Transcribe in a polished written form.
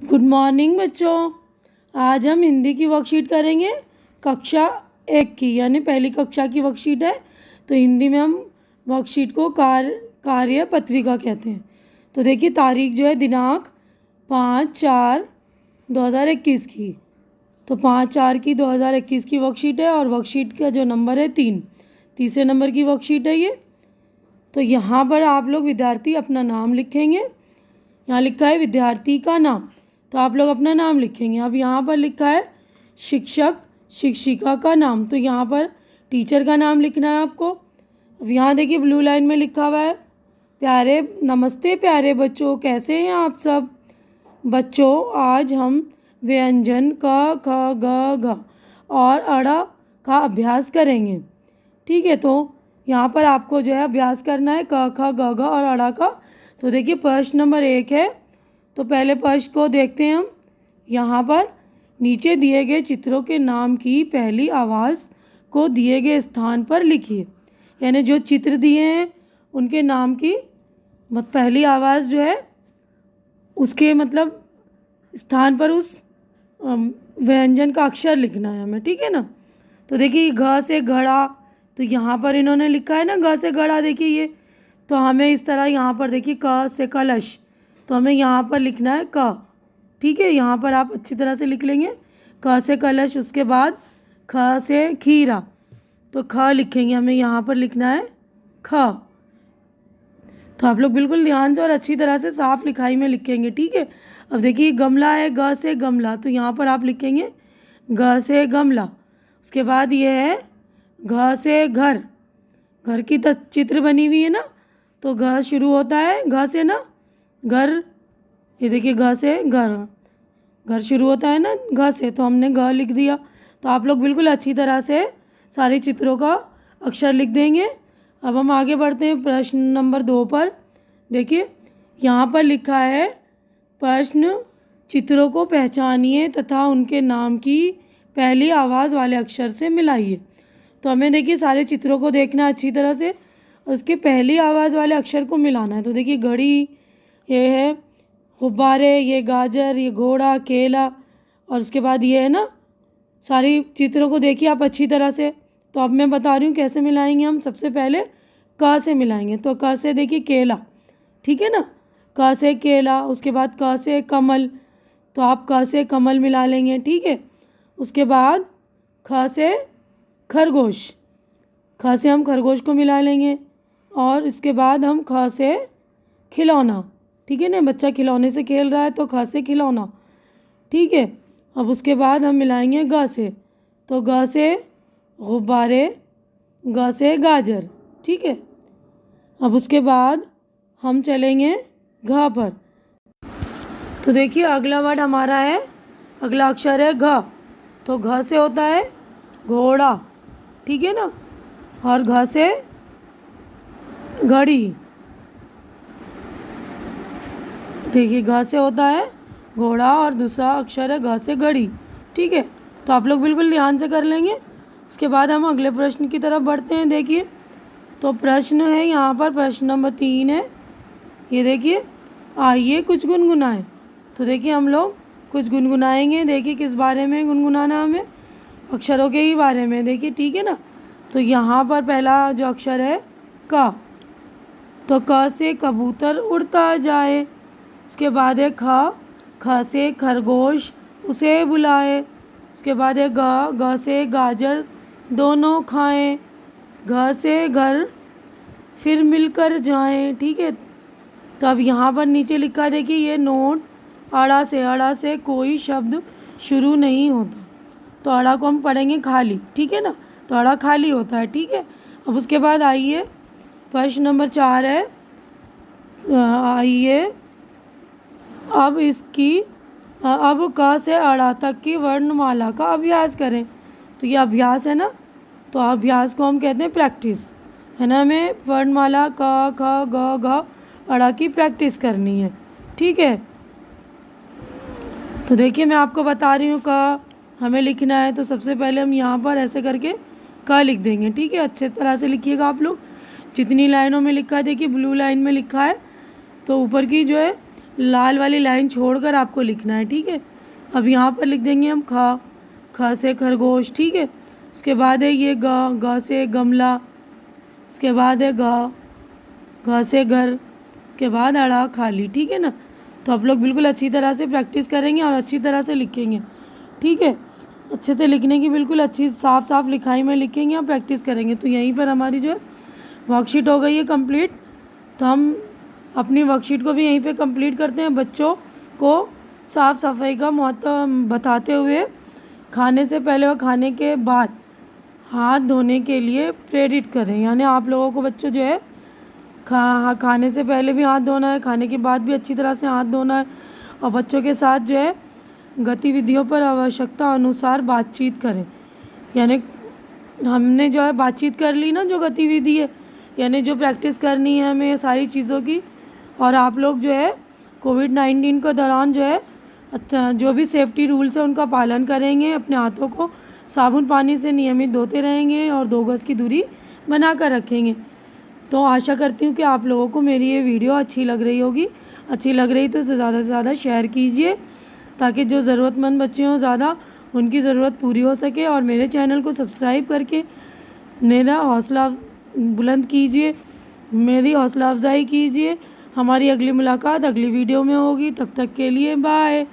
Good morning बच्चों। आज हम हिंदी की वर्कशीट करेंगे कक्षा 1 की, यानी पहली कक्षा की वर्कशीट है। तो हिंदी में हम वर्कशीट को कार्य पत्रिका कहते हैं। तो देखिए तारीख जो है दिनांक 5/4/2021 की। तो 5/4 की 2021 की वर्कशीट है और वर्कशीट का जो नंबर है 3, तीसरे नंबर की वर्कशीट है ये। तो यहाँ पर आप लोग विद्यार्थी अपना नाम लिखेंगे। यहाँ लिखा है विद्यार्थी का नाम, तो आप लोग अपना नाम लिखेंगे। अब यहाँ पर लिखा है शिक्षक शिक्षिका का नाम, तो यहाँ पर टीचर का नाम लिखना है आपको। अब यहाँ देखिए ब्लू लाइन में लिखा हुआ है नमस्ते प्यारे बच्चों, कैसे हैं आप सब। बच्चों आज हम व्यंजन क ख ग घ और अड़ का अभ्यास करेंगे। ठीक है, तो यहाँ पर आपको जो है अभ्यास करना है क ख ग घ और अड़ा का। तो देखिए प्रश्न नंबर 1 है, तो पहले प्रश्न को देखते हैं हम। यहाँ पर नीचे दिए गए चित्रों के नाम की पहली आवाज़ को दिए गए स्थान पर लिखिए। यानी जो चित्र दिए हैं उनके नाम की पहली आवाज़ जो है उसके मतलब स्थान पर उस व्यंजन का अक्षर लिखना है हमें। ठीक है ना। तो देखिए घ से घड़ा, तो यहाँ पर इन्होंने लिखा है ना घ से घड़ा, देखिए ये। तो हमें इस तरह यहाँ पर देखिए क से कलश, तो हमें यहाँ पर लिखना है क। ठीक है, यहाँ पर आप अच्छी तरह से लिख लेंगे क से कलश। उसके बाद ख से खीरा, तो ख लिखेंगे, हमें यहाँ पर लिखना है ख। तो आप लोग बिल्कुल ध्यान से और अच्छी तरह से साफ लिखाई में लिखेंगे। ठीक है। अब देखिए गमला है, ग से गमला, तो यहाँ पर आप लिखेंगे ग से गमला। उसके बाद ये है घ से घर, घर की चित्र बनी हुई है ना, तो घ शुरू होता है घ से ना, घर। ये देखिए घ से घर, घर शुरू होता है ना घ से, तो हमने घ लिख दिया। तो आप लोग बिल्कुल अच्छी तरह से सारे चित्रों का अक्षर लिख देंगे। अब हम आगे बढ़ते हैं प्रश्न नंबर 2 पर। देखिए यहाँ पर लिखा है प्रश्न चित्रों को पहचानिए तथा उनके नाम की पहली आवाज़ वाले अक्षर से मिलाइए। तो हमें देखिए सारे चित्रों को देखना अच्छी तरह से और उसके पहली आवाज़ वाले अक्षर को मिलाना है। तो देखिए घड़ी, ये है गुब्बारे, ये गाजर, ये घोड़ा, केला, और उसके बाद ये है ना, सारी चित्रों को देखिए आप अच्छी तरह से। तो अब मैं बता रही हूँ कैसे मिलाएंगे हम। सबसे पहले क से मिलाएंगे, तो क से देखिए केला, ठीक है ना, क से केला। उसके बाद क से कमल, तो आप क से कमल मिला लेंगे। ठीक है। उसके बाद ख से खरगोश, ख से हम खरगोश को मिला लेंगे। और इसके बाद हम ख से खिलौना, ठीक है ना, बच्चा खिलौने से खेल रहा है तो ख से खिलौना। ठीक है। अब उसके बाद हम मिलाएंगे ग से, तो ग से गुब्बारे, ग से गाजर। ठीक है। अब उसके बाद हम चलेंगे घ पर। तो देखिए अगला वर्ड हमारा है, अगला अक्षर है घ, तो घ से होता है घोड़ा, ठीक है ना, और घ से घड़ी। देखिए घ से होता है घोड़ा और दूसरा अक्षर है घ से घड़ी। ठीक है। तो आप लोग बिल्कुल ध्यान से कर लेंगे। उसके बाद हम अगले प्रश्न की तरफ बढ़ते हैं। देखिए तो प्रश्न है यहाँ पर, प्रश्न नंबर 3 है। ये देखिए आइए कुछ गुनगुनाएं। तो देखिए हम लोग कुछ गुनगुनाएंगे। देखिए किस बारे में गुनगुनाना हमें, अक्षरों के ही बारे में। देखिए ठीक है ना। तो यहाँ पर पहला जो अक्षर है क, तो क से कबूतर उड़ता जाए। उसके बाद है ख, ख से खरगोश उसे बुलाए। उसके बाद है ग, ग से गाजर दोनों खाएं। घ से घर फिर मिलकर जाएं। ठीक है। तो अब यहाँ पर नीचे लिखा है, देखिए ये नोट अड़ा से कोई शब्द शुरू नहीं होता, तो अड़ा को हम पढ़ेंगे खाली। ठीक है ना, तो अड़ा खाली होता है। ठीक है। अब उसके बाद आइए प्रश्न नंबर 4 है। आइए अब क से अड़ा तक की वर्णमाला का अभ्यास करें। तो ये अभ्यास है ना, तो अभ्यास को हम कहते हैं प्रैक्टिस, है ना। हमें वर्णमाला क ख ग घ अड़ा की प्रैक्टिस करनी है। ठीक है। तो देखिए मैं आपको बता रही हूँ क हमें लिखना है, तो सबसे पहले हम यहाँ पर ऐसे करके क लिख देंगे। ठीक है। अच्छे तरह से लिखिएगा आप लोग। जितनी लाइनों में लिखा है, देखिए ब्लू लाइन में लिखा है, तो ऊपर की जो है लाल वाली लाइन छोड़कर आपको लिखना है, ठीक है। अब यहाँ पर लिख देंगे हम ख से खरगोश, ठीक है। उसके बाद है ये ग से गमला, उसके बाद है घ से घर, उसके बाद अड़ा खाली, ठीक है ना। तो आप लोग बिल्कुल अच्छी तरह से प्रैक्टिस करेंगे और अच्छी तरह से लिखेंगे, ठीक है। अच्छे से लिखने की बिल्कुल अच्छी साफ साफ लिखाई में लिखेंगे और प्रैक्टिस करेंगे। तो यहीं पर हमारी जो है वर्कशीट हो गई है कंप्लीट। तो हम अपनी वर्कशीट को भी यहीं पे कंप्लीट करते हैं। बच्चों को साफ़ सफाई का महत्व बताते हुए खाने से पहले और खाने के बाद हाथ धोने के लिए प्रेरित करें। यानी आप लोगों को बच्चों जो है खाने से पहले भी हाथ धोना है, खाने के बाद भी अच्छी तरह से हाथ धोना है। और बच्चों के साथ जो है गतिविधियों पर आवश्यकता अनुसार बातचीत करें। यानी हमने जो है बातचीत कर ली ना, जो गतिविधि है यानी जो प्रैक्टिस करनी है हमें सारी चीज़ों की। और आप लोग जो है कोविड-19 के दौरान जो है अच्छा जो भी सेफ्टी रूल्स है उनका पालन करेंगे। अपने हाथों को साबुन पानी से नियमित धोते रहेंगे और 2 गज की दूरी बना कर रखेंगे। तो आशा करती हूँ कि आप लोगों को मेरी ये वीडियो अच्छी लग रही होगी। अच्छी लग रही तो इसे ज़्यादा से ज़्यादा शेयर कीजिए ताकि जो ज़रूरतमंद बच्चे हों ज़्यादा उनकी ज़रूरत पूरी हो सके। और मेरे चैनल को सब्सक्राइब करके मेरा हौसला बुलंद कीजिए, मेरी हौसला अफजाई कीजिए। हमारी अगली मुलाकात अगली वीडियो में होगी। तब तक के लिए बाय।